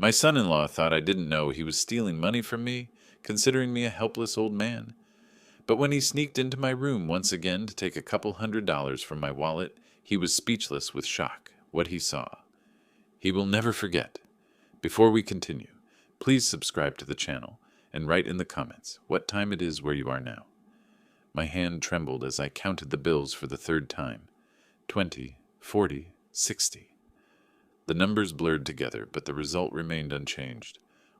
My son-in-law thought I didn't know he was stealing money from me, considering me a helpless old man. But when he sneaked into my room once again to take a couple $100 from my wallet, he was speechless with shock, what he saw. He will never forget. Before we continue, please subscribe to the channel and write in the comments what time it is where you are now. My hand trembled as I counted the bills for the third time. 20, 40, 60. The numbers blurred together, but the result remained unchanged.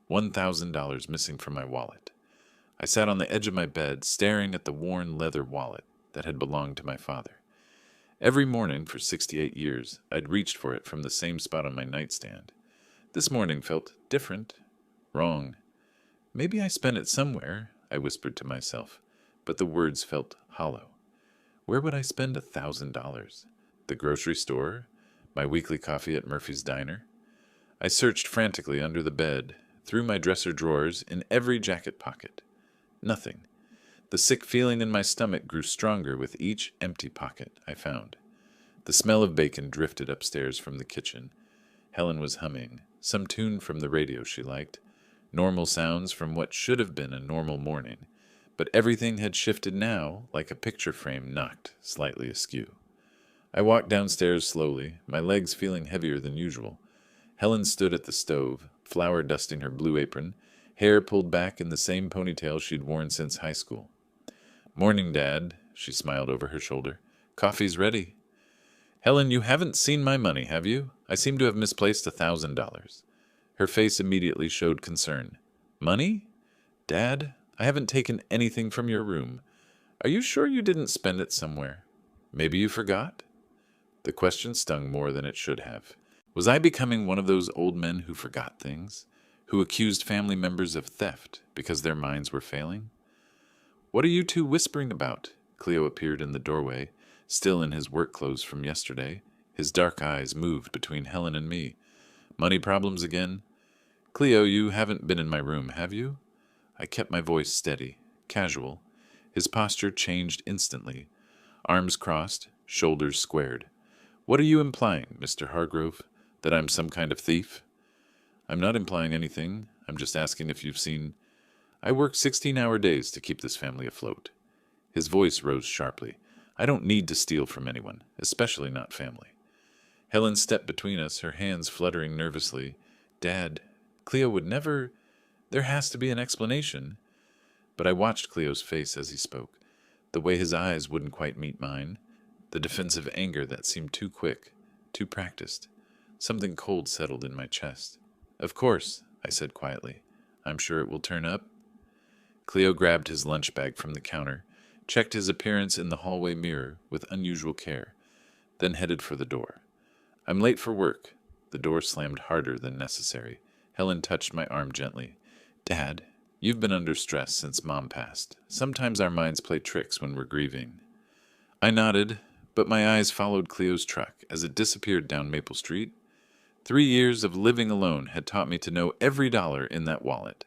$1,000 missing from my wallet. I sat on the edge of my bed, staring at the worn leather wallet that had belonged to my father. Every morning for 68 years, I'd reached for it from the same spot on my nightstand. This morning felt different, wrong. Maybe I spent it somewhere, I whispered to myself, but the words felt hollow. Where would I spend $1,000? The grocery store? My weekly coffee at Murphy's Diner? I searched frantically under the bed, through my dresser drawers, in every jacket pocket. Nothing. The sick feeling in my stomach grew stronger with each empty pocket I found. The smell of bacon drifted upstairs from the kitchen. Helen was humming, some tune from the radio she liked, normal sounds from what should have been a normal morning, but everything had shifted now like a picture frame knocked slightly askew. I walked downstairs slowly, my legs feeling heavier than usual. Helen stood at the stove, flour dusting her blue apron, hair pulled back in the same ponytail she'd worn since high school. "Morning, Dad," she smiled over her shoulder. "Coffee's ready." "Helen, you haven't seen my money, have you? I seem to have misplaced $1,000. Her face immediately showed concern. "Money? Dad, I haven't taken anything from your room. Are you sure you didn't spend it somewhere? Maybe you forgot?" The question stung more than it should have. Was I becoming one of those old men who forgot things, who accused family members of theft because their minds were failing? "What are you two whispering about?" Cleo appeared in the doorway, still in his work clothes from yesterday. His dark eyes moved between Helen and me. "Money problems again?" "Cleo, you haven't been in my room, have you?" I kept my voice steady, casual. His posture changed instantly. Arms crossed, shoulders squared. "What are you implying, Mr. Hargrove? That I'm some kind of thief?" "I'm not implying anything. I'm just asking if you've seen—" "I work 16-hour days to keep this family afloat." His voice rose sharply. "I don't need to steal from anyone, especially not family." Helen stepped between us, her hands fluttering nervously. "Dad, Cleo would never— There has to be an explanation." But I watched Cleo's face as he spoke, the way his eyes wouldn't quite meet mine, the defensive anger that seemed too quick, too practiced. Something cold settled in my chest. "Of course," I said quietly. "I'm sure it will turn up." Cleo grabbed his lunch bag from the counter, checked his appearance in the hallway mirror with unusual care, then headed for the door. "I'm late for work." The door slammed harder than necessary. Helen touched my arm gently. "Dad, you've been under stress since Mom passed. Sometimes our minds play tricks when we're grieving." I nodded, but my eyes followed Cleo's truck as it disappeared down Maple Street. 3 years of living alone had taught me to know every dollar in that wallet.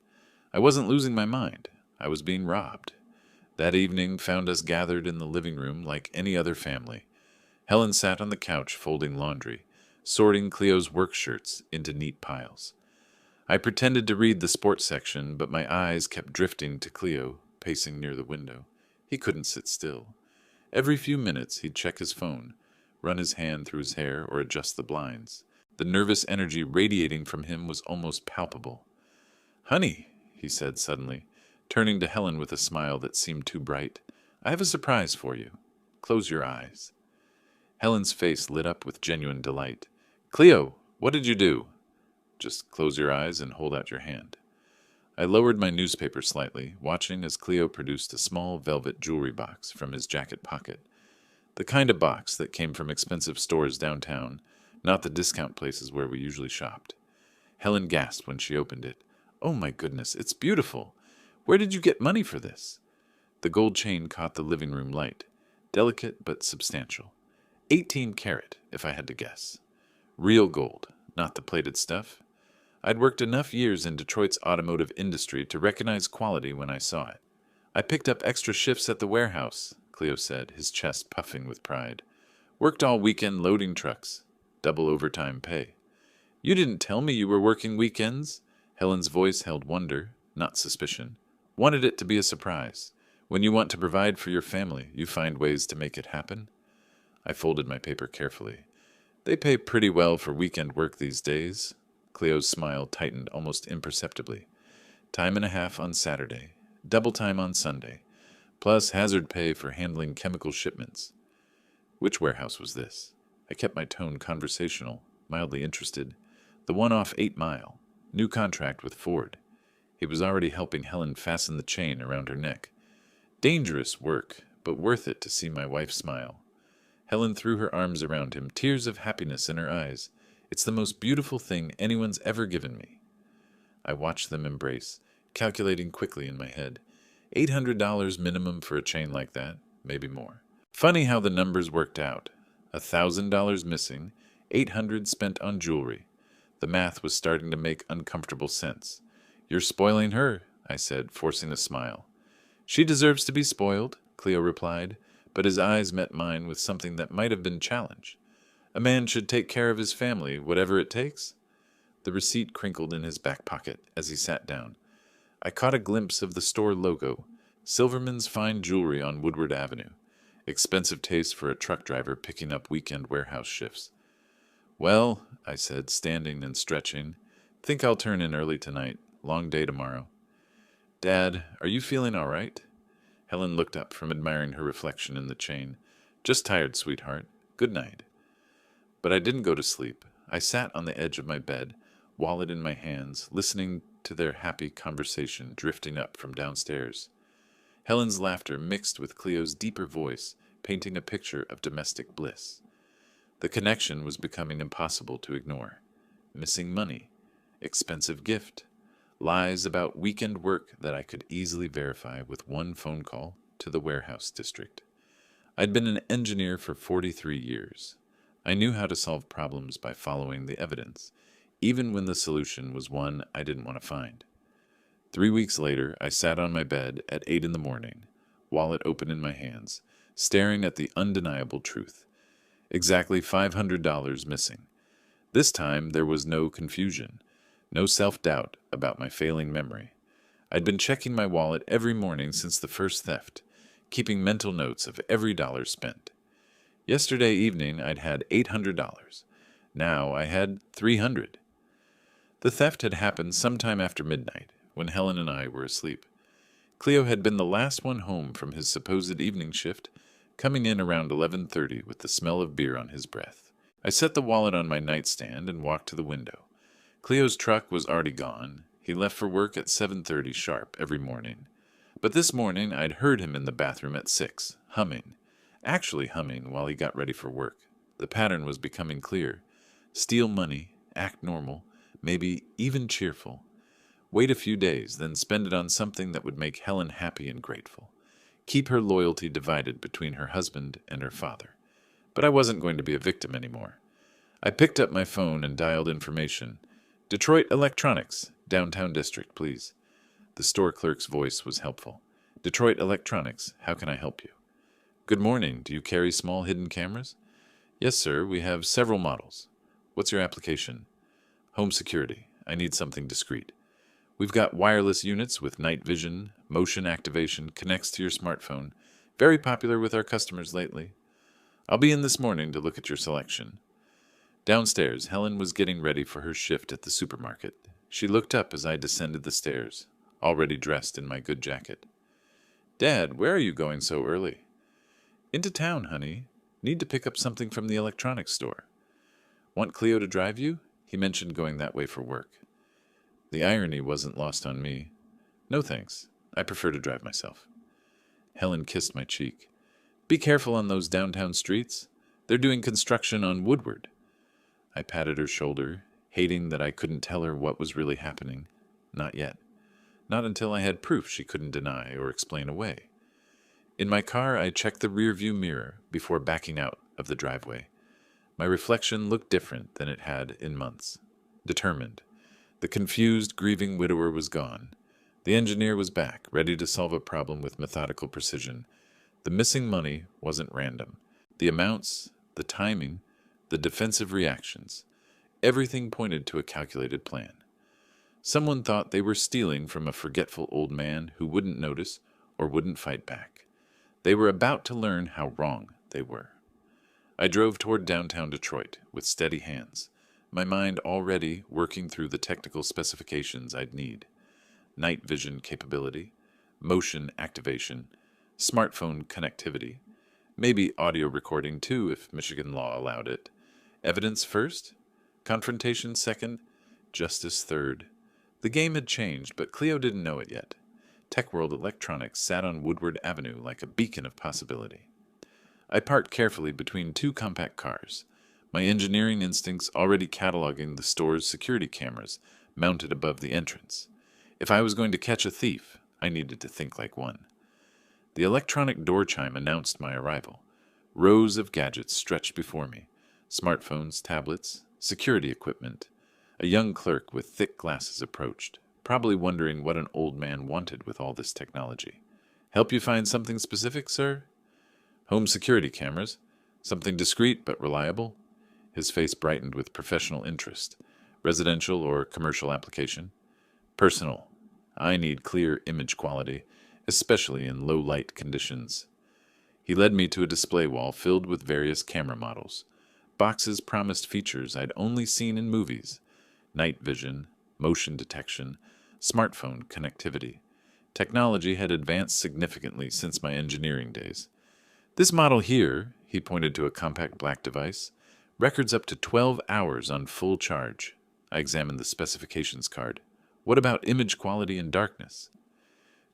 I wasn't losing my mind. I was being robbed. That evening found us gathered in the living room like any other family. Helen sat on the couch folding laundry, sorting Cleo's work shirts into neat piles. I pretended to read the sports section, but my eyes kept drifting to Cleo, pacing near the window. He couldn't sit still. Every few minutes he'd check his phone, run his hand through his hair, or adjust the blinds. The nervous energy radiating from him was almost palpable. "Honey," he said suddenly, turning to Helen with a smile that seemed too bright, "I have a surprise for you. Close your eyes." Helen's face lit up with genuine delight. "Cleo, what did you do?" "Just close your eyes and hold out your hand." I lowered my newspaper slightly, watching as Cleo produced a small velvet jewelry box from his jacket pocket. The kind of box that came from expensive stores downtown, not the discount places where we usually shopped. Helen gasped when she opened it. "Oh my goodness, it's beautiful! Where did you get money for this?" The gold chain caught the living room light, delicate but substantial. 18 karat, if I had to guess. Real gold, not the plated stuff. I'd worked enough years in Detroit's automotive industry to recognize quality when I saw it. "I picked up extra shifts at the warehouse," Cleo said, his chest puffing with pride. "Worked all weekend loading trucks. Double overtime pay." You didn't tell me you were working weekends? Helen's voice held wonder, not suspicion. Wanted it to be a surprise. When you want to provide for your family, you find ways to make it happen? I folded my paper carefully. They pay pretty well for weekend work these days. Cleo's smile tightened almost imperceptibly. Time and a half on Saturday, double time on Sunday, plus hazard pay for handling chemical shipments. Which warehouse was this? I kept my tone conversational, mildly interested. The one off 8 Mile. New contract with Ford. He was already helping Helen fasten the chain around her neck. Dangerous work, but worth it to see my wife smile. Helen threw her arms around him, tears of happiness in her eyes. It's the most beautiful thing anyone's ever given me. I watched them embrace, calculating quickly in my head. $800 minimum for a chain like that, maybe more. Funny how the numbers worked out. $1,000 missing, $800 spent on jewelry. The math was starting to make uncomfortable sense. You're spoiling her, I said, forcing a smile. She deserves to be spoiled, Cleo replied, but his eyes met mine with something that might have been challenge. A man should take care of his family, whatever it takes. The receipt crinkled in his back pocket as he sat down. I caught a glimpse of the store logo, Silverman's Fine Jewelry on Woodward Avenue. Expensive taste for a truck driver picking up weekend warehouse shifts. Well, I said, standing and stretching, think I'll turn in early tonight. Long day tomorrow. Dad, are you feeling all right? Helen looked up from admiring her reflection in the chain. Just tired, sweetheart. Good night. But I didn't go to sleep. I sat on the edge of my bed, wallet in my hands, listening to their happy conversation drifting up from downstairs. Helen's laughter mixed with Cleo's deeper voice, painting a picture of domestic bliss. The connection was becoming impossible to ignore. Missing money, expensive gift, lies about weekend work that I could easily verify with one phone call to the warehouse district. I'd been an engineer for 43 years. I knew how to solve problems by following the evidence, even when the solution was one I didn't want to find. 3 weeks later, I sat on my bed at 8 in the morning, wallet open in my hands, staring at the undeniable truth. Exactly $500 missing. This time there was no confusion, no self-doubt about my failing memory. I'd been checking my wallet every morning since the first theft, keeping mental notes of every dollar spent. Yesterday evening I'd had $800. Now I had $300. The theft had happened sometime after midnight, when Helen and I were asleep. Cleo had been the last one home from his supposed evening shift, coming in around 11:30 with the smell of beer on his breath. I set the wallet on my nightstand and walked to the window. Cleo's truck was already gone. He left for work at 7:30 sharp every morning. But this morning I'd heard him in the bathroom at 6, humming. Actually humming while he got ready for work. The pattern was becoming clear. Steal money, act normal, maybe even cheerful. Wait a few days, then spend it on something that would make Helen happy and grateful. Keep her loyalty divided between her husband and her father. But I wasn't going to be a victim anymore. I picked up my phone and dialed information. Detroit Electronics, downtown district, please. The store clerk's voice was helpful. Detroit Electronics, how can I help you? Good morning. Do you carry small hidden cameras? Yes, sir. We have several models. What's your application? Home security. I need something discreet. We've got wireless units with night vision, motion activation, connects to your smartphone. Very popular with our customers lately. I'll be in this morning to look at your selection. Downstairs, Helen was getting ready for her shift at the supermarket. She looked up as I descended the stairs, already dressed in my good jacket. Dad, where are you going so early? Into town, honey. Need to pick up something from the electronics store. Want Cleo to drive you? He mentioned going that way for work. The irony wasn't lost on me. No thanks. I prefer to drive myself. Helen kissed my cheek. Be careful on those downtown streets. They're doing construction on Woodward. I patted her shoulder, hating that I couldn't tell her what was really happening. Not yet. Not until I had proof she couldn't deny or explain away. In my car, I checked the rearview mirror before backing out of the driveway. My reflection looked different than it had in months. Determined. The confused, grieving widower was gone. The engineer was back, ready to solve a problem with methodical precision. The missing money wasn't random. The amounts, the timing, the defensive reactions. Everything pointed to a calculated plan. Someone thought they were stealing from a forgetful old man who wouldn't notice or wouldn't fight back. They were about to learn how wrong they were. I drove toward downtown Detroit with steady hands, my mind already working through the technical specifications I'd need. Night vision capability, motion activation, smartphone connectivity, maybe audio recording too if Michigan law allowed it. Evidence first, confrontation second, justice third. The game had changed, but Cleo didn't know it yet. Tech World Electronics sat on Woodward Avenue like a beacon of possibility. I parked carefully between two compact cars, my engineering instincts already cataloging the store's security cameras mounted above the entrance. If I was going to catch a thief, I needed to think like one. The electronic door chime announced my arrival. Rows of gadgets stretched before me. Smartphones, tablets, security equipment. A young clerk with thick glasses approached, probably wondering what an old man wanted with all this technology. Help you find something specific, sir? Home security cameras. Something discreet but reliable. His face brightened with professional interest. Residential or commercial application? Personal. I need clear image quality, especially in low light conditions. He led me to a display wall filled with various camera models. Boxes promised features I'd only seen in movies. Night vision, motion detection, smartphone connectivity. Technology had advanced significantly since my engineering days. This model here, he pointed to a compact black device, records up to 12 hours on full charge. I examined the specifications card. What about image quality in darkness?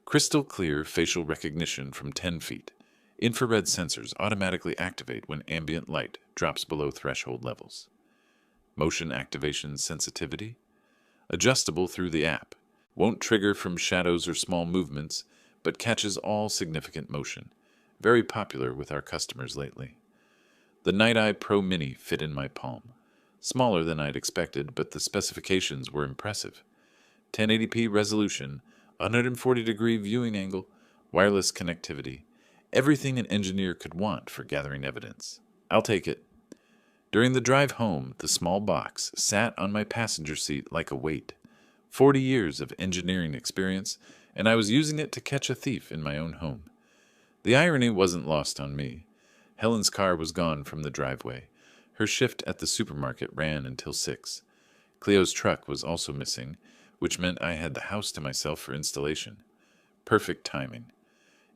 Crystal clear facial recognition from 10 feet. Infrared sensors automatically activate when ambient light drops below threshold levels. Motion activation sensitivity? Adjustable through the app. Won't trigger from shadows or small movements, but catches all significant motion. Very popular with our customers lately. The Night Eye Pro Mini fit in my palm. Smaller than I'd expected, but the specifications were impressive. 1080p resolution, 140-degree viewing angle, wireless connectivity. Everything an engineer could want for gathering evidence. I'll take it. During the drive home, the small box sat on my passenger seat like a weight. 40 years of engineering experience, and I was using it to catch a thief in my own home. The irony wasn't lost on me. Helen's car was gone from the driveway. Her shift at the supermarket ran until 6. Cleo's truck was also missing, which meant I had the house to myself for installation. Perfect timing.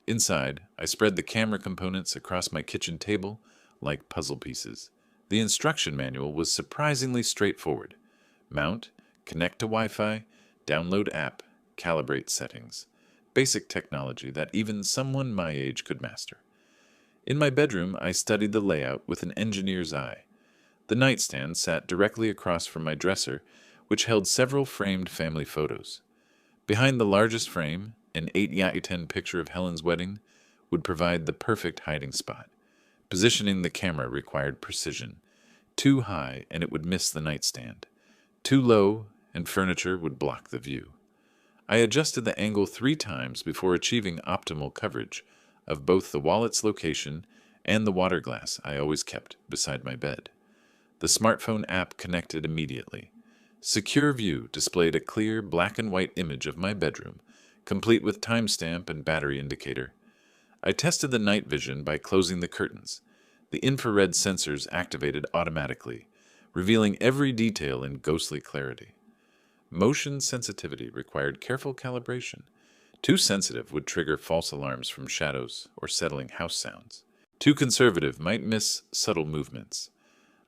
Inside, I spread the camera components across my kitchen table like puzzle pieces. The instruction manual was surprisingly straightforward. Mount, connect to Wi-Fi, download app, calibrate settings. Basic technology that even someone my age could master. In my bedroom, I studied the layout with an engineer's eye. The nightstand sat directly across from my dresser, which held several framed family photos. Behind the largest frame, an 8x10 picture of Helen's wedding would provide the perfect hiding spot. Positioning the camera required precision. Too high, and it would miss the nightstand. Too low, and furniture would block the view. I adjusted the angle 3 times before achieving optimal coverage of both the wallet's location and the water glass I always kept beside my bed. The smartphone app connected immediately. Secure View displayed a clear black and white image of my bedroom, complete with timestamp and battery indicator. I tested the night vision by closing the curtains. The infrared sensors activated automatically, revealing every detail in ghostly clarity. Motion sensitivity required careful calibration. Too sensitive would trigger false alarms from shadows or settling house sounds. Too conservative might miss subtle movements.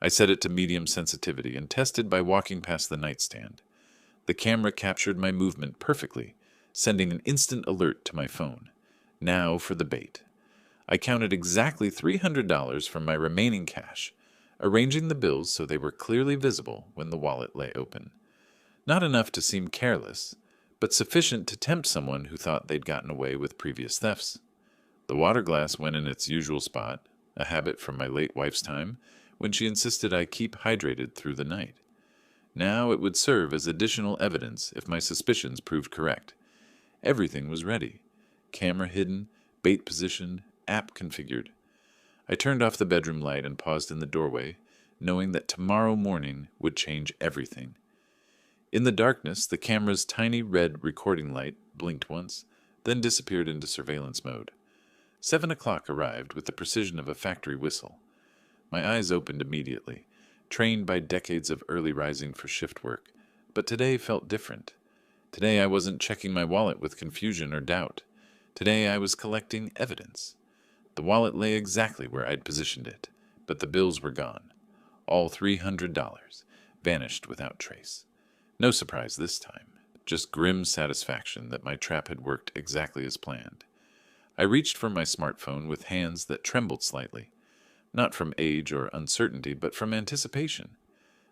I set it to medium sensitivity and tested by walking past the nightstand. The camera captured my movement perfectly, sending an instant alert to my phone. Now for the bait. I counted exactly $300 from my remaining cash, arranging the bills so they were clearly visible when the wallet lay open. Not enough to seem careless, but sufficient to tempt someone who thought they'd gotten away with previous thefts. The water glass went in its usual spot, a habit from my late wife's time, when she insisted I keep hydrated through the night. Now it would serve as additional evidence if my suspicions proved correct. Everything was ready. Camera hidden, bait positioned, app configured. I turned off the bedroom light and paused in the doorway, knowing that tomorrow morning would change everything. In the darkness, the camera's tiny red recording light blinked once, then disappeared into surveillance mode. 7 o'clock arrived with the precision of a factory whistle. My eyes opened immediately, trained by decades of early rising for shift work, but today felt different. Today I wasn't checking my wallet with confusion or doubt. Today I was collecting evidence. The wallet lay exactly where I'd positioned it, but the bills were gone. All $300 vanished without trace. No surprise this time, just grim satisfaction that my trap had worked exactly as planned. I reached for my smartphone with hands that trembled slightly, not from age or uncertainty, but from anticipation.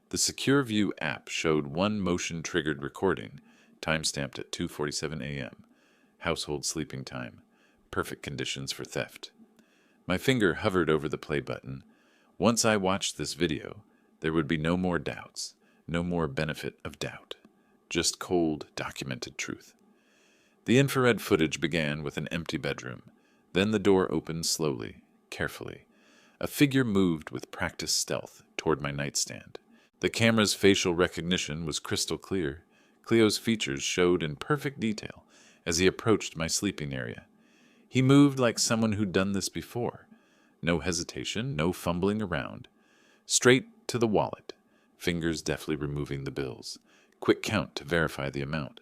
The Secure View app showed one motion-triggered recording, time-stamped at 2:47 a.m., household sleeping time, perfect conditions for theft. My finger hovered over the play button. Once I watched this video, there would be no more doubts, no more benefit of doubt, just cold, documented truth. The infrared footage began with an empty bedroom. Then the door opened slowly, carefully. A figure moved with practiced stealth toward my nightstand. The camera's facial recognition was crystal clear. Cleo's features showed in perfect detail as he approached my sleeping area. He moved like someone who'd done this before. No hesitation, no fumbling around. Straight to the wallet, fingers deftly removing the bills. Quick count to verify the amount.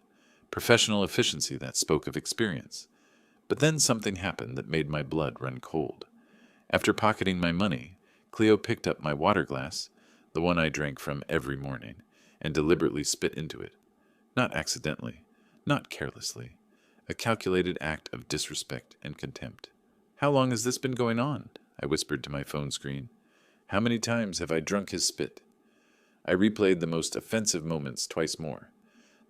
Professional efficiency that spoke of experience. But then something happened that made my blood run cold. After pocketing my money, Cleo picked up my water glass, the one I drank from every morning, and deliberately spit into it. Not accidentally, not carelessly. A calculated act of disrespect and contempt. "How long has this been going on?" I whispered to my phone screen. "How many times have I drunk his spit?" I replayed the most offensive moments twice more.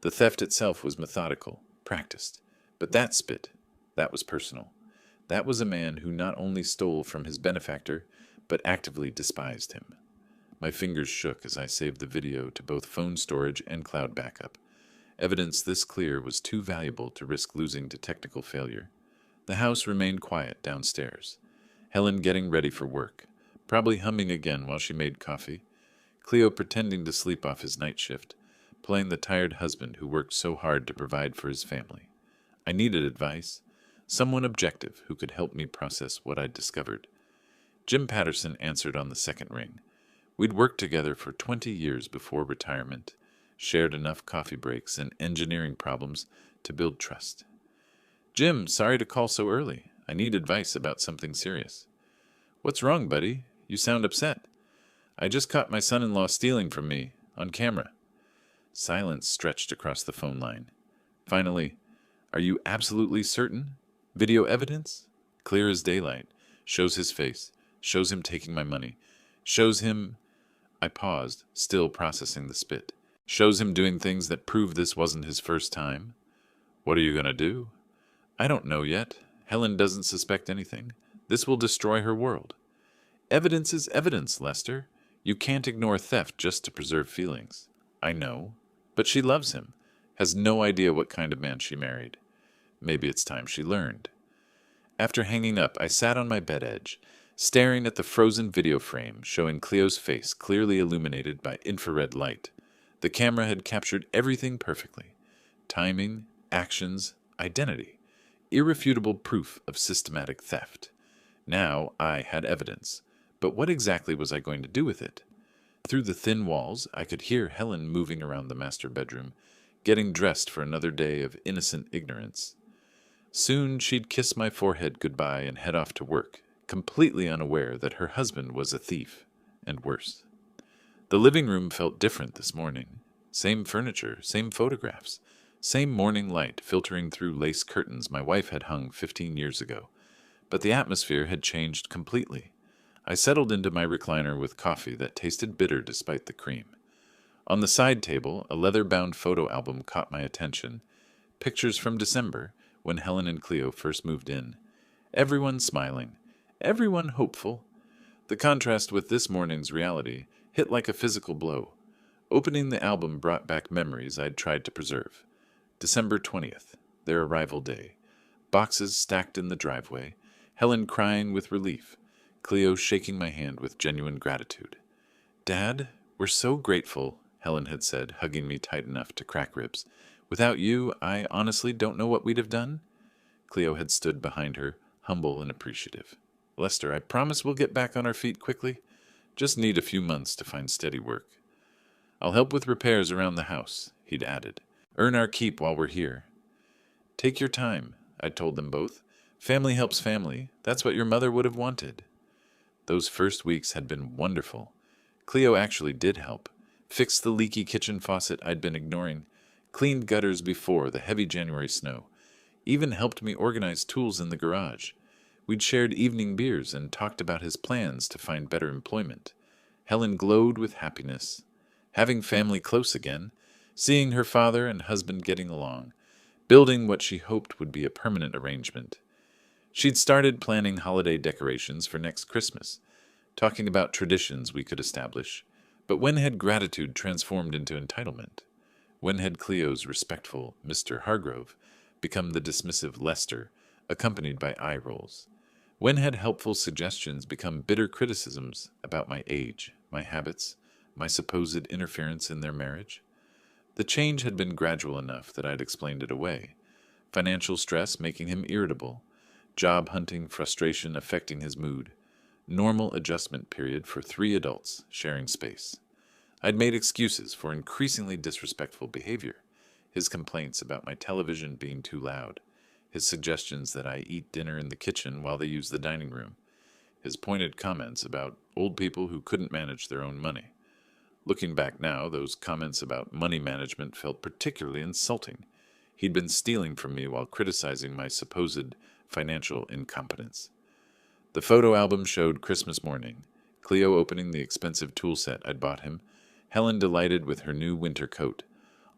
The theft itself was methodical, practiced. But that spit, that was personal. That was a man who not only stole from his benefactor, but actively despised him. My fingers shook as I saved the video to both phone storage and cloud backup. Evidence this clear was too valuable to risk losing to technical failure. The house remained quiet downstairs. Helen getting ready for work, probably humming again while she made coffee. Cleo pretending to sleep off his night shift, playing the tired husband who worked so hard to provide for his family. I needed advice, someone objective who could help me process what I'd discovered. Jim Patterson answered on the second ring. We'd worked together for 20 years before retirement, shared enough coffee breaks and engineering problems to build trust. "Jim, sorry to call so early. I need advice about something serious." "What's wrong, buddy? You sound upset." "I just caught my son-in-law stealing from me, on camera." Silence stretched across the phone line. Finally, "Are you absolutely certain? Video evidence? Clear as daylight. Shows his face. Shows him taking my money. Shows him—" I paused, still processing the spit. "Shows him doing things that prove this wasn't his first time." "What are you going to do?" "I don't know yet. Helen doesn't suspect anything. This will destroy her world." "Evidence is evidence, Lester. You can't ignore theft just to preserve feelings." "I know. But she loves him. Has no idea what kind of man she married. Maybe it's time she learned." After hanging up, I sat on my bed edge, staring at the frozen video frame showing Cleo's face clearly illuminated by infrared light. The camera had captured everything perfectly. Timing, actions, identity. Irrefutable proof of systematic theft. Now I had evidence. But what exactly was I going to do with it? Through the thin walls, I could hear Helen moving around the master bedroom, getting dressed for another day of innocent ignorance. Soon she'd kiss my forehead goodbye and head off to work, completely unaware that her husband was a thief, and worse. The living room felt different this morning. Same furniture, same photographs, same morning light filtering through lace curtains my wife had hung 15 years ago. But the atmosphere had changed completely. I settled into my recliner with coffee that tasted bitter despite the cream. On the side table, a leather-bound photo album caught my attention. Pictures from December, when Helen and Cleo first moved in. Everyone smiling. Everyone hopeful. The contrast with this morning's reality hit like a physical blow. Opening the album brought back memories I'd tried to preserve. December 20th, their arrival day. Boxes stacked in the driveway. Helen crying with relief. Cleo shaking my hand with genuine gratitude. Dad, we're so grateful, Helen had said, hugging me tight enough to crack ribs. Without you, I honestly don't know what we'd have done. Cleo had stood behind her, humble and appreciative. Lester, I promise we'll get back on our feet quickly. Just need a few months to find steady work. I'll help with repairs around the house, he'd added. Earn our keep while we're here. Take your time, I'd told them both. Family helps family. That's what your mother would have wanted. Those first weeks had been wonderful. Cleo actually did help. Fixed the leaky kitchen faucet I'd been ignoring. Cleaned gutters before the heavy January snow. Even helped me organize tools in the garage. We'd shared evening beers and talked about his plans to find better employment. Helen glowed with happiness. Having family close again, seeing her father and husband getting along, building what she hoped would be a permanent arrangement. She'd started planning holiday decorations for next Christmas, talking about traditions we could establish. But when had gratitude transformed into entitlement? When had Cleo's respectful Mr. Hargrove become the dismissive Lester, accompanied by eye rolls? When had helpful suggestions become bitter criticisms about my age, my habits, my supposed interference in their marriage? The change had been gradual enough that I'd explained it away. Financial stress making him irritable, job hunting frustration affecting his mood, normal adjustment period for 3 adults sharing space. I'd made excuses for increasingly disrespectful behavior, his complaints about my television being too loud, his suggestions that I eat dinner in the kitchen while they use the dining room, his pointed comments about old people who couldn't manage their own money. Looking back now, those comments about money management felt particularly insulting. He'd been stealing from me while criticizing my supposed financial incompetence. The photo album showed Christmas morning, Cleo opening the expensive tool set I'd bought him, Helen delighted with her new winter coat.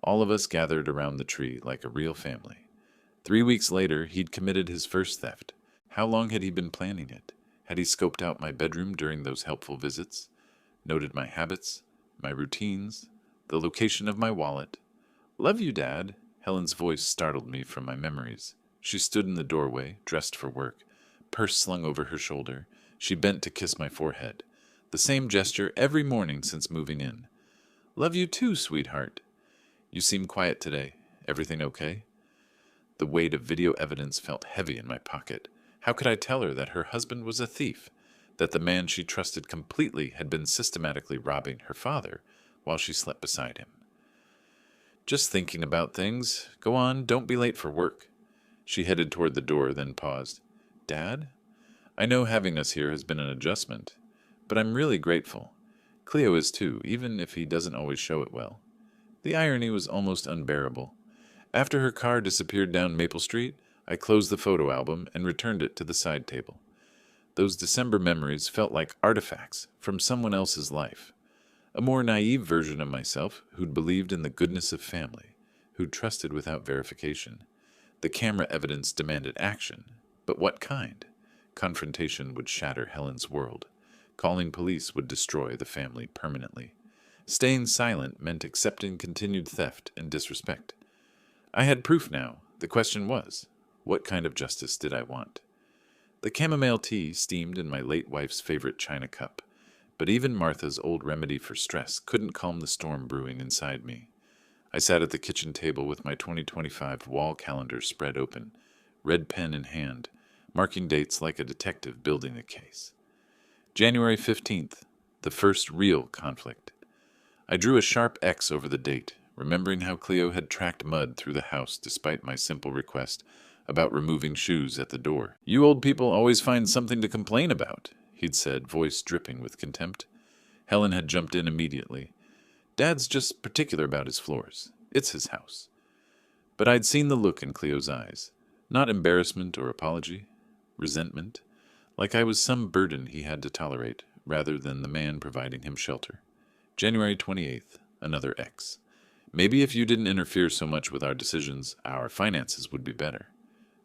All of us gathered around the tree like a real family. 3 weeks later, he'd committed his first theft. How long had he been planning it? Had he scoped out my bedroom during those helpful visits? Noted my habits, my routines, the location of my wallet? Love you, Dad. Helen's voice startled me from my memories. She stood in the doorway, dressed for work, purse slung over her shoulder. She bent to kiss my forehead. The same gesture every morning since moving in. Love you too, sweetheart. You seem quiet today. Everything okay? The weight of video evidence felt heavy in my pocket. How could I tell her that her husband was a thief? That the man she trusted completely had been systematically robbing her father while she slept beside him? Just thinking about things. Go on, don't be late for work. She headed toward the door, then paused. Dad? I know having us here has been an adjustment, but I'm really grateful. Cleo is too, even if he doesn't always show it well. The irony was almost unbearable. After her car disappeared down Maple Street, I closed the photo album and returned it to the side table. Those December memories felt like artifacts from someone else's life. A more naive version of myself who'd believed in the goodness of family, who'd trusted without verification. The camera evidence demanded action, but what kind? Confrontation would shatter Helen's world. Calling police would destroy the family permanently. Staying silent meant accepting continued theft and disrespect. I had proof now. The question was, what kind of justice did I want? The chamomile tea steamed in my late wife's favorite china cup, but even Martha's old remedy for stress couldn't calm the storm brewing inside me. I sat at the kitchen table with my 2025 wall calendar spread open, red pen in hand, marking dates like a detective building a case. January 15th, the first real conflict. I drew a sharp X over the date, remembering how Cleo had tracked mud through the house despite my simple request about removing shoes at the door. You old people always find something to complain about, he'd said, voice dripping with contempt. Helen had jumped in immediately. Dad's just particular about his floors. It's his house. But I'd seen the look in Cleo's eyes. Not embarrassment or apology. Resentment. Like I was some burden he had to tolerate, rather than the man providing him shelter. January 28th, another X. Maybe if you didn't interfere so much with our decisions, our finances would be better.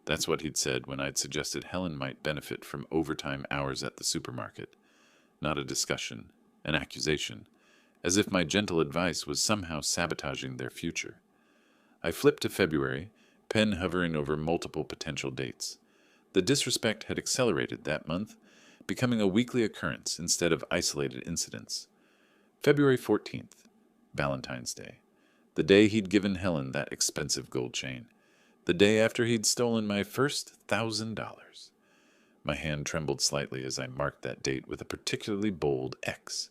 That's what he'd said when I'd suggested Helen might benefit from overtime hours at the supermarket. Not a discussion, an accusation, as if my gentle advice was somehow sabotaging their future. I flipped to February, pen hovering over multiple potential dates. The disrespect had accelerated that month, becoming a weekly occurrence instead of isolated incidents. February 14th, Valentine's Day. The day he'd given Helen that expensive gold chain. The day after he'd stolen my first $1,000. My hand trembled slightly as I marked that date with a particularly bold X.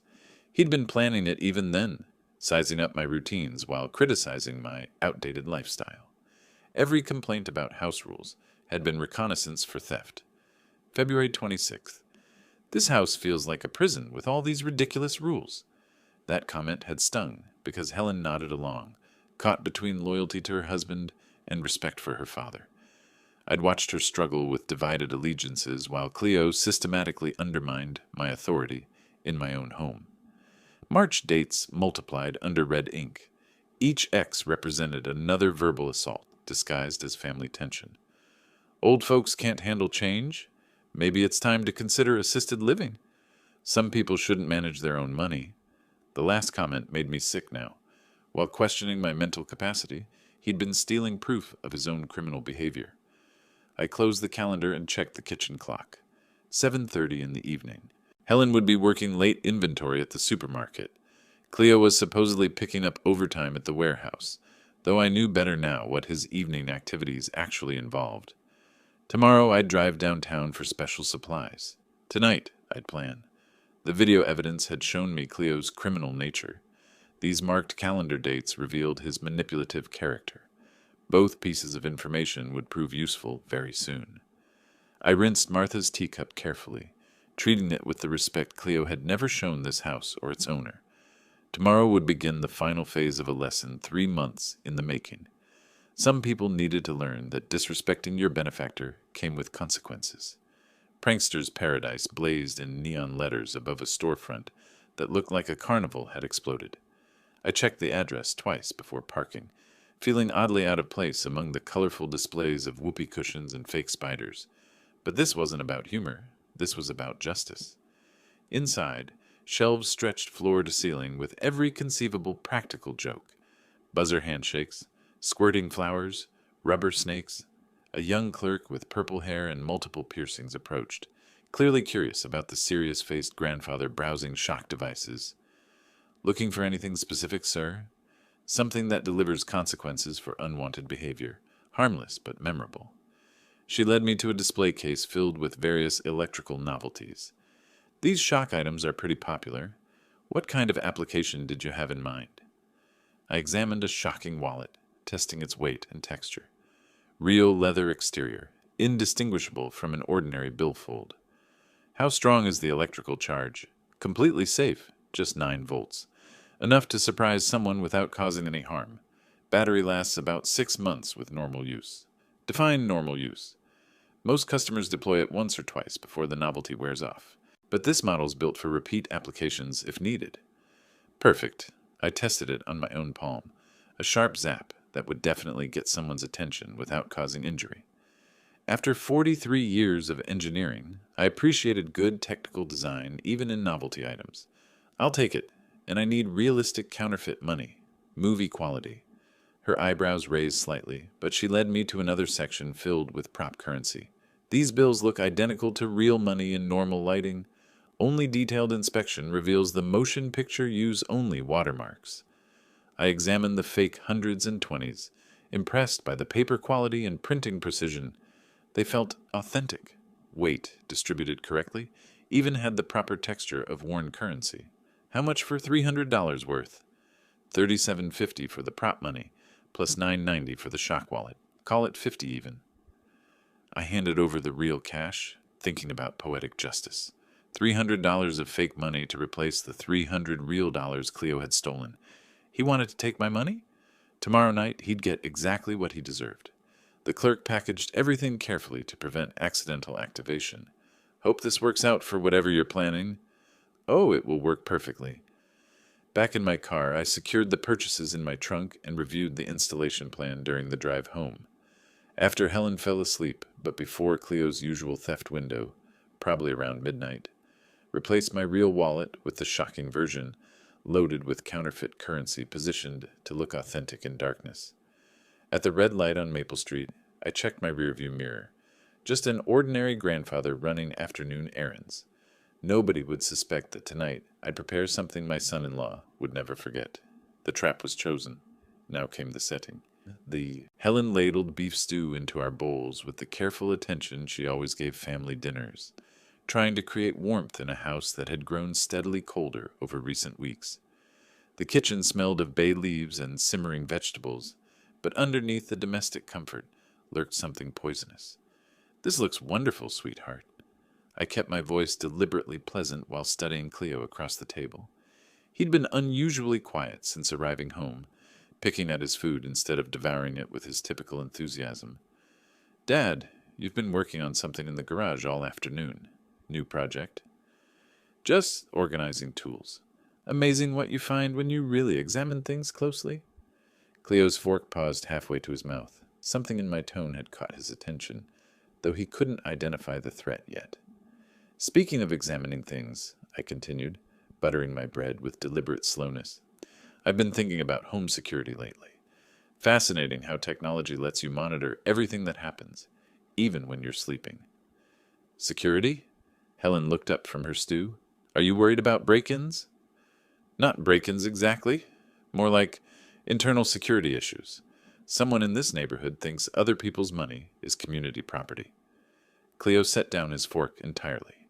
He'd been planning it even then, sizing up my routines while criticizing my outdated lifestyle. Every complaint about house rules had been reconnaissance for theft. February 26th. This house feels like a prison with all these ridiculous rules. That comment had stung because Helen nodded along, caught between loyalty to her husband and respect for her father. I'd watched her struggle with divided allegiances while Cleo systematically undermined my authority in my own home. March dates multiplied under red ink. Each X represented another verbal assault disguised as family tension. Old folks can't handle change? Maybe it's time to consider assisted living. Some people shouldn't manage their own money. The last comment made me sick now. While questioning my mental capacity, he'd been stealing proof of his own criminal behavior. I closed the calendar and checked the kitchen clock. 7:30 in the evening. Helen would be working late inventory at the supermarket. Cleo was supposedly picking up overtime at the warehouse, though I knew better now what his evening activities actually involved. Tomorrow I'd drive downtown for special supplies. Tonight I'd plan. The video evidence had shown me Cleo's criminal nature. These marked calendar dates revealed his manipulative character. Both pieces of information would prove useful very soon. I rinsed Martha's teacup carefully, treating it with the respect Cleo had never shown this house or its owner. Tomorrow would begin the final phase of a lesson 3 months in the making. Some people needed to learn that disrespecting your benefactor came with consequences. Prankster's Paradise blazed in neon letters above a storefront that looked like a carnival had exploded. I checked the address twice before parking, feeling oddly out of place among the colorful displays of whoopee cushions and fake spiders. But this wasn't about humor. This was about justice. Inside, shelves stretched floor to ceiling with every conceivable practical joke. Buzzer handshakes, squirting flowers, rubber snakes. A young clerk with purple hair and multiple piercings approached, clearly curious about the serious-faced grandfather browsing shock devices. "Looking for anything specific, sir?" "Something that delivers consequences for unwanted behavior. Harmless, but memorable." She led me to a display case filled with various electrical novelties. "These shock items are pretty popular. What kind of application did you have in mind?" I examined a shocking wallet, testing its weight and texture. Real leather exterior, indistinguishable from an ordinary billfold. "How strong is the electrical charge?" "Completely safe, just 9 volts. Enough to surprise someone without causing any harm. Battery lasts about 6 months with normal use." "Define normal use." "Most customers deploy it once or twice before the novelty wears off. But this model's built for repeat applications if needed." "Perfect." I tested it on my own palm. A sharp zap that would definitely get someone's attention without causing injury. After 43 years of engineering, I appreciated good technical design even in novelty items. "I'll take it, and I need realistic counterfeit money. Movie quality." Her eyebrows raised slightly, but she led me to another section filled with prop currency. "These bills look identical to real money in normal lighting. Only detailed inspection reveals the motion picture use only watermarks." I examined the fake hundreds and 20s, impressed by the paper quality and printing precision. They felt authentic. Weight, distributed correctly, even had the proper texture of worn currency. "How much for $300 worth?" $37.50 for the prop money, plus $9.90 for the shock wallet. Call it 50 even. I handed over the real cash, thinking about poetic justice. $300 of fake money to replace the 300 real dollars Cleo had stolen. He wanted to take my money? Tomorrow night he'd get exactly what he deserved. The clerk packaged everything carefully to prevent accidental activation. "Hope this works out for whatever you're planning." "Oh, it will work perfectly." Back in my car, I secured the purchases in my trunk and reviewed the installation plan during the drive home. After Helen fell asleep, but before Cleo's usual theft window, probably around midnight, replaced my real wallet with the shocking version, loaded with counterfeit currency positioned to look authentic in darkness. At the red light on Maple Street, I checked my rearview mirror. Just an ordinary grandfather running afternoon errands. Nobody would suspect that tonight I'd prepare something my son-in-law would never forget. The trap was chosen. Now came the setting. Helen ladled beef stew into our bowls with the careful attention she always gave family dinners, trying to create warmth in a house that had grown steadily colder over recent weeks. The kitchen smelled of bay leaves and simmering vegetables, but underneath the domestic comfort lurked something poisonous. "This looks wonderful, sweetheart." I kept my voice deliberately pleasant while studying Cleo across the table. He'd been unusually quiet since arriving home, picking at his food instead of devouring it with his typical enthusiasm. "Dad, you've been working on something in the garage all afternoon. New project?" "Just organizing tools. Amazing what you find when you really examine things closely." Cleo's fork paused halfway to his mouth. Something in my tone had caught his attention, though he couldn't identify the threat yet. "Speaking of examining things," I continued, buttering my bread with deliberate slowness, "I've been thinking about home security lately. Fascinating how technology lets you monitor everything that happens, even when you're sleeping." "Security?" Helen looked up from her stew. "Are you worried about break-ins?" "Not break-ins exactly. More like internal security issues. Someone in this neighborhood thinks other people's money is community property." Cleo set down his fork entirely.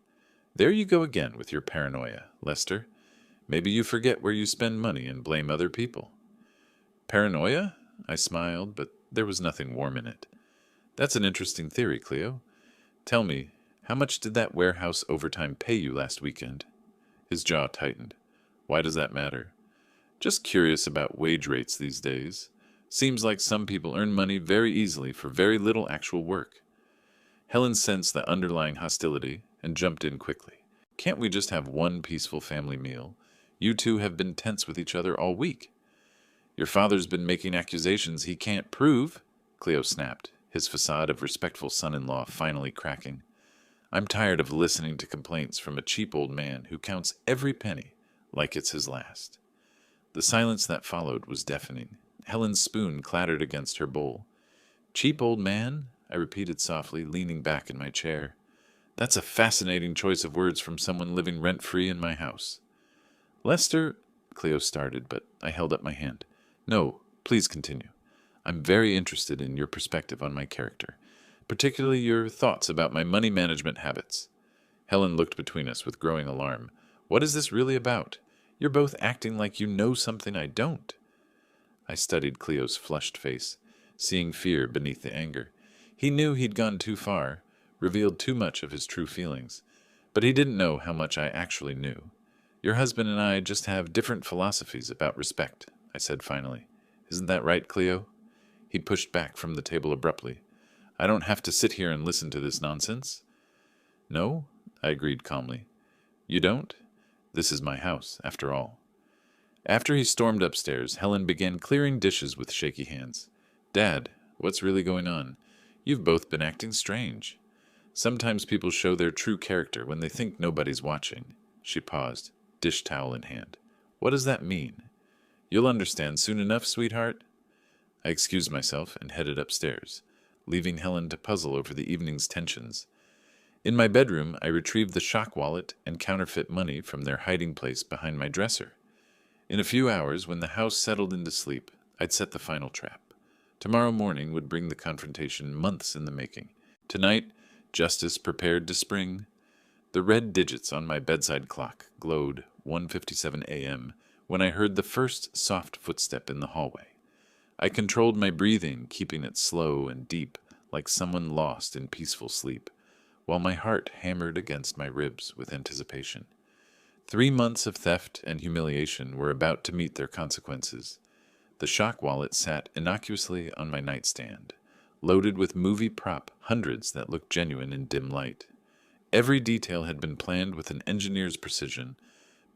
"There you go again with your paranoia, Lester. Maybe you forget where you spend money and blame other people." "Paranoia?" I smiled, but there was nothing warm in it. "That's an interesting theory, Cleo. Tell me, how much did that warehouse overtime pay you last weekend?" His jaw tightened. "Why does that matter?" "Just curious about wage rates these days. Seems like some people earn money very easily for very little actual work." Helen sensed the underlying hostility and jumped in quickly. "Can't we just have one peaceful family meal? You two have been tense with each other all week." "Your father's been making accusations he can't prove," Cleo snapped, his facade of respectful son-in-law finally cracking. "I'm tired of listening to complaints from a cheap old man who counts every penny like it's his last." The silence that followed was deafening. Helen's spoon clattered against her bowl. "Cheap old man?" I repeated softly, leaning back in my chair. "That's a fascinating choice of words from someone living rent-free in my house." "Lester," Cleo started, but I held up my hand. "No, please continue. I'm very interested in your perspective on my character, particularly your thoughts about my money management habits." Helen looked between us with growing alarm. "What is this really about? You're both acting like you know something I don't." I studied Cleo's flushed face, seeing fear beneath the anger. He knew he'd gone too far, revealed too much of his true feelings, but he didn't know how much I actually knew. "Your husband and I just have different philosophies about respect," I said finally. "Isn't that right, Cleo?" He pushed back from the table abruptly. "I don't have to sit here and listen to this nonsense." "No," I agreed calmly. "You don't? This is my house, after all." After he stormed upstairs, Helen began clearing dishes with shaky hands. "Dad, what's really going on? You've both been acting strange. Sometimes people show their true character when they think nobody's watching." She paused, dish towel in hand. "What does that mean?" "You'll understand soon enough, sweetheart." I excused myself and headed upstairs, leaving Helen to puzzle over the evening's tensions. In my bedroom, I retrieved the shock wallet and counterfeit money from their hiding place behind my dresser. In a few hours, when the house settled into sleep, I'd set the final trap. Tomorrow morning would bring the confrontation months in the making. Tonight, justice prepared to spring. The red digits on my bedside clock glowed 1:57 a.m. when I heard the first soft footstep in the hallway. I controlled my breathing, keeping it slow and deep, like someone lost in peaceful sleep, while my heart hammered against my ribs with anticipation. 3 months of theft and humiliation were about to meet their consequences. The shock wallet sat innocuously on my nightstand, loaded with movie prop hundreds that looked genuine in dim light. Every detail had been planned with an engineer's precision,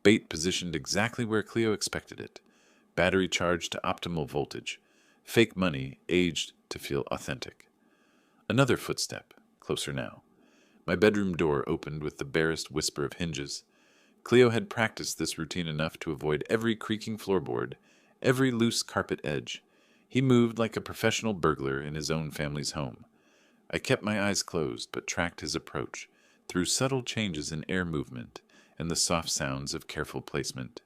bait positioned exactly where Cleo expected it, battery charged to optimal voltage, fake money aged to feel authentic. Another footstep, closer now. My bedroom door opened with the barest whisper of hinges. Cleo had practiced this routine enough to avoid every creaking floorboard, every loose carpet edge. He moved like a professional burglar in his own family's home. I kept my eyes closed, but tracked his approach through subtle changes in air movement, and the soft sounds of careful placement.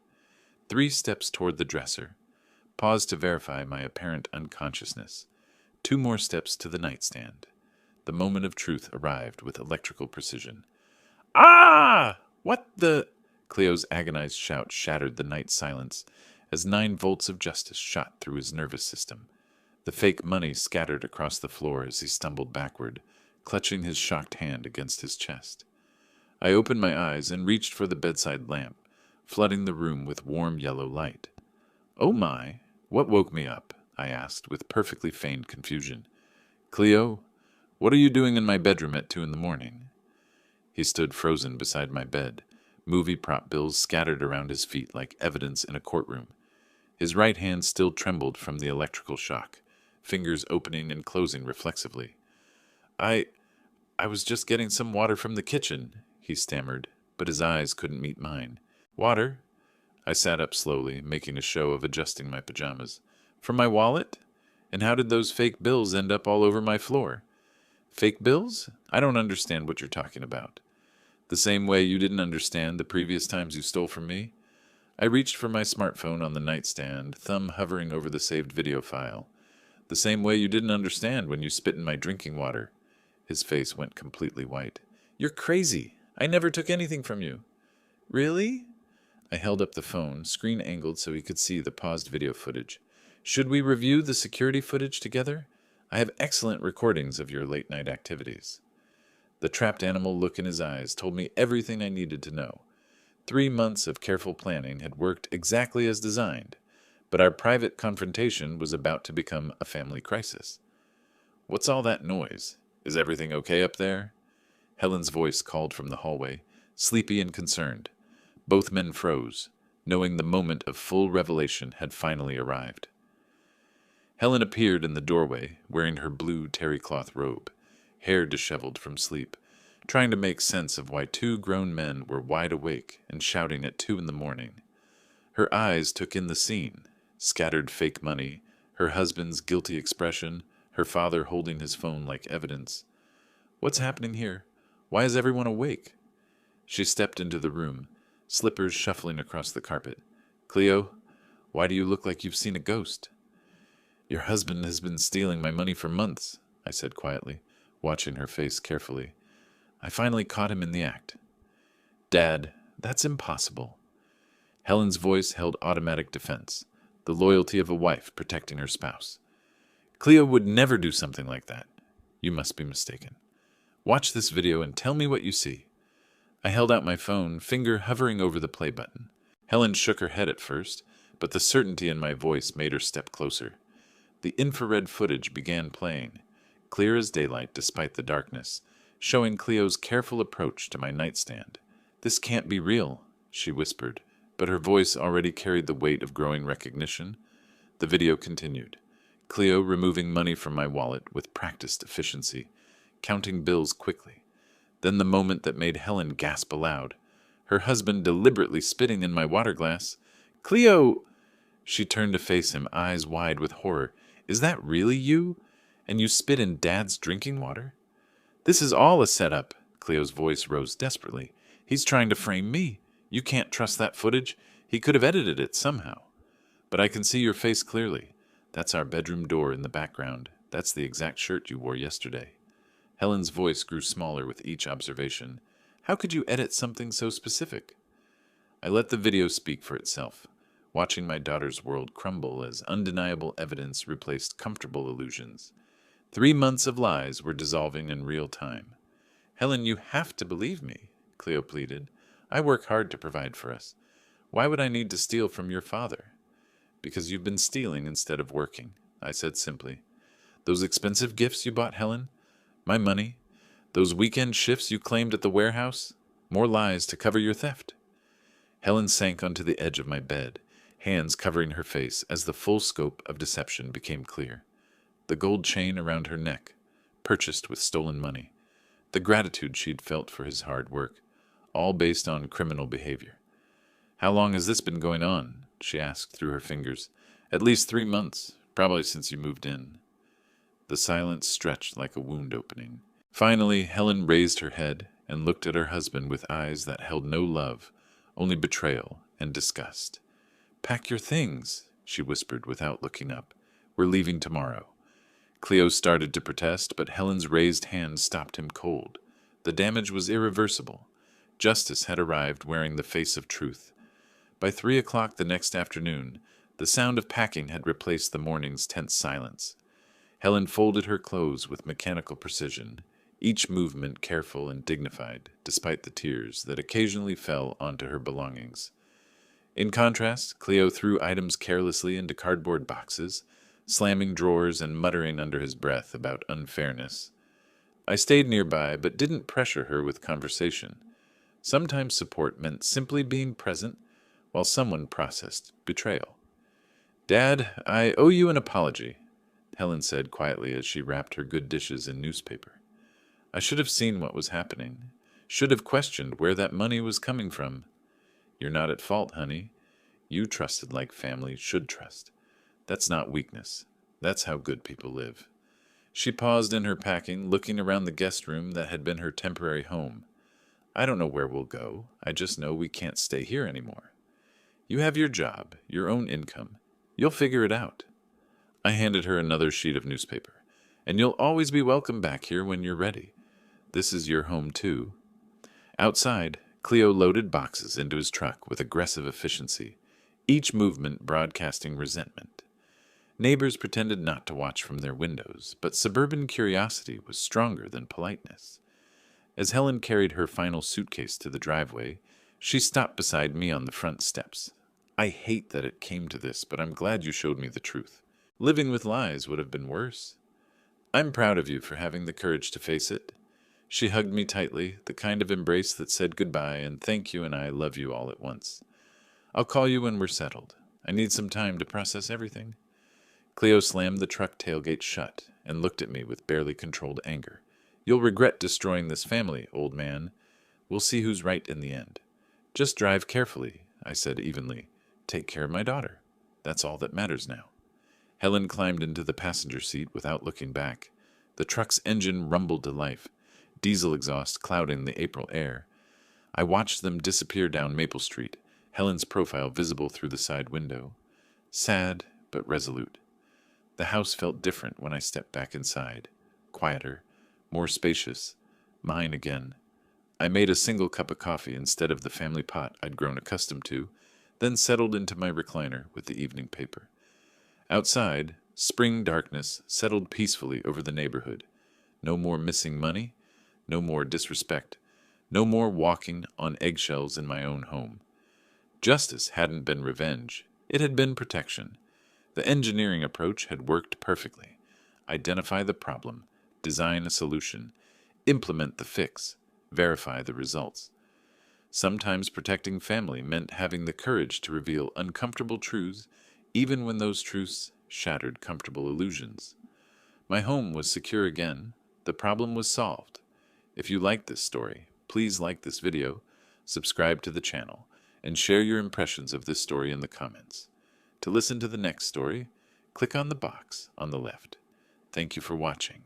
3 steps toward the dresser. Pause to verify my apparent unconsciousness. 2 more steps to the nightstand. The moment of truth arrived with electrical precision. Ah! What the... Cleo's agonized shout shattered the night silence as 9 volts of justice shot through his nervous system. The fake money scattered across the floor as he stumbled backward, clutching his shocked hand against his chest. I opened my eyes and reached for the bedside lamp, flooding the room with warm yellow light. "Oh my, what woke me up?" I asked with perfectly feigned confusion. "Cleo, what are you doing in my bedroom at 2 in the morning?" He stood frozen beside my bed, movie prop bills scattered around his feet like evidence in a courtroom. His right hand still trembled from the electrical shock, fingers opening and closing reflexively. I was just getting some water from the kitchen," he stammered, but his eyes couldn't meet mine. "Water?" I sat up slowly, making a show of adjusting my pajamas. "From my wallet? And how did those fake bills end up all over my floor?" "Fake bills? I don't understand what you're talking about." "The same way you didn't understand the previous times you stole from me?" I reached for my smartphone on the nightstand, thumb hovering over the saved video file. "The same way you didn't understand when you spit in my drinking water." His face went completely white. "You're crazy. I never took anything from you." "Really?" I held up the phone, screen angled so he could see the paused video footage. "Should we review the security footage together? I have excellent recordings of your late-night activities." The trapped animal look in his eyes told me everything I needed to know. 3 months of careful planning had worked exactly as designed, but our private confrontation was about to become a family crisis. "What's all that noise? Is everything okay up there?" Helen's voice called from the hallway, sleepy and concerned. Both men froze, knowing the moment of full revelation had finally arrived. Helen appeared in the doorway, wearing her blue terry cloth robe, hair disheveled from sleep, trying to make sense of why 2 grown men were wide awake and shouting at 2 in the morning. Her eyes took in the scene: scattered fake money, her husband's guilty expression, her father holding his phone like evidence. "What's happening here? Why is everyone awake?" She stepped into the room, slippers shuffling across the carpet. "Cleo, why do you look like you've seen a ghost?" "Your husband has been stealing my money for months," I said quietly, watching her face carefully. "I finally caught him in the act." "Dad, that's impossible." Helen's voice held automatic defense, the loyalty of a wife protecting her spouse. "Cleo would never do something like that. You must be mistaken. Watch this video and tell me what you see." I held out my phone, finger hovering over the play button. Helen shook her head at first, but the certainty in my voice made her step closer. The infrared footage began playing, clear as daylight despite the darkness, showing Cleo's careful approach to my nightstand. "This can't be real," she whispered, but her voice already carried the weight of growing recognition. The video continued. Cleo removing money from my wallet with practiced efficiency, counting bills quickly. Then the moment that made Helen gasp aloud. Her husband deliberately spitting in my water glass. "Cleo!" She turned to face him, eyes wide with horror. "Is that really you? And you spit in Dad's drinking water?" "This is all a setup." Cleo's voice rose desperately. "He's trying to frame me. You can't trust that footage. He could have edited it somehow. But I can see your face clearly. That's our bedroom door in the background. That's the exact shirt you wore yesterday." Helen's voice grew smaller with each observation. "How could you edit something so specific?" I let the video speak for itself, watching my daughter's world crumble as undeniable evidence replaced comfortable illusions. 3 months of lies were dissolving in real time. "Helen, you have to believe me," Cleo pleaded. "I work hard to provide for us. Why would I need to steal from your father?" "Because you've been stealing instead of working," I said simply. "Those expensive gifts you bought Helen? My money? Those weekend shifts you claimed at the warehouse? More lies to cover your theft." Helen sank onto the edge of my bed, hands covering her face as the full scope of deception became clear. The gold chain around her neck, purchased with stolen money. The gratitude she'd felt for his hard work, all based on criminal behavior. "How long has this been going on?" she asked through her fingers. "At least 3 months, probably since you moved in." The silence stretched like a wound opening. Finally, Helen raised her head and looked at her husband with eyes that held no love, only betrayal and disgust. "Pack your things," she whispered without looking up. "We're leaving tomorrow." Cleo started to protest, but Helen's raised hand stopped him cold. The damage was irreversible. Justice had arrived wearing the face of truth. By 3 o'clock the next afternoon, the sound of packing had replaced the morning's tense silence. Helen folded her clothes with mechanical precision, each movement careful and dignified, despite the tears that occasionally fell onto her belongings. In contrast, Cleo threw items carelessly into cardboard boxes, slamming drawers and muttering under his breath about unfairness. I stayed nearby, but didn't pressure her with conversation. Sometimes support meant simply being present while someone processed betrayal. "Dad, I owe you an apology," Helen said quietly as she wrapped her good dishes in newspaper. "I should have seen what was happening, should have questioned where that money was coming from." "You're not at fault, honey. You trusted like family should trust. That's not weakness. That's how good people live." She paused in her packing, looking around the guest room that had been her temporary home. "I don't know where we'll go. I just know we can't stay here anymore. You have your job, your own income. You'll figure it out." I handed her another sheet of newspaper. "And you'll always be welcome back here when you're ready. This is your home, too." Outside, Cleo loaded boxes into his truck with aggressive efficiency, each movement broadcasting resentment. Neighbors pretended not to watch from their windows, but suburban curiosity was stronger than politeness. As Helen carried her final suitcase to the driveway, she stopped beside me on the front steps. "I hate that it came to this, but I'm glad you showed me the truth. Living with lies would have been worse. I'm proud of you for having the courage to face it." She hugged me tightly, the kind of embrace that said goodbye and thank you and I love you all at once. "I'll call you when we're settled. I need some time to process everything." Cleo slammed the truck tailgate shut and looked at me with barely controlled anger. "You'll regret destroying this family, old man. We'll see who's right in the end." "Just drive carefully," I said evenly. "Take care of my daughter. That's all that matters now." Helen climbed into the passenger seat without looking back. The truck's engine rumbled to life, diesel exhaust clouding the April air. I watched them disappear down Maple Street, Helen's profile visible through the side window. Sad, but resolute. The house felt different when I stepped back inside. Quieter, more spacious, mine again. I made a single cup of coffee instead of the family pot I'd grown accustomed to, then settled into my recliner with the evening paper. Outside, spring darkness settled peacefully over the neighborhood. No more missing money, no more disrespect, no more walking on eggshells in my own home. Justice hadn't been revenge, it had been protection. The engineering approach had worked perfectly. Identify the problem, design a solution, implement the fix, verify the results. Sometimes protecting family meant having the courage to reveal uncomfortable truths, even when those truths shattered comfortable illusions. My home was secure again. The problem was solved. If you liked this story, please like this video, subscribe to the channel, and share your impressions of this story in the comments. To listen to the next story, click on the box on the left. Thank you for watching.